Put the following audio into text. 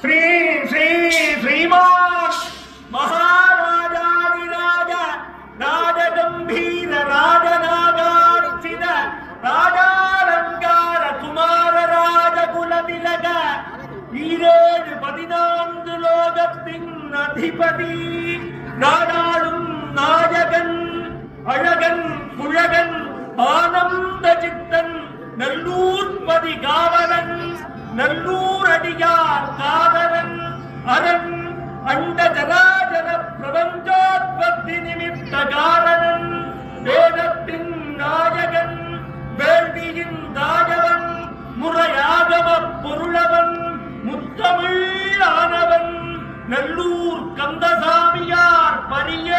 श्री श्री श्रीमान महाराजाधिराज राजगंभीर राजनागार्चित राजालंकार कुमार राजकुल तिलक ஈரேழு 14 லோகத்தின் அதிபதி நாடாளும் நாயகன் அழகன் புழகன் ஆனந்த சித்தன் நல்லூர்பதி காவலன் நல்லூர் அடியார் காதலன் அரண் அண்ட ஜராஜர பிரபஞ்சோத்பத்தி நிமித்த காரணன் வேதத்தின் நாயகன் வேள்வியின் தாயவன் முறையாகம பொருளவன் முத்தமிழ் ஆனவன் நல்லூர் கந்தசாமியார் பரிய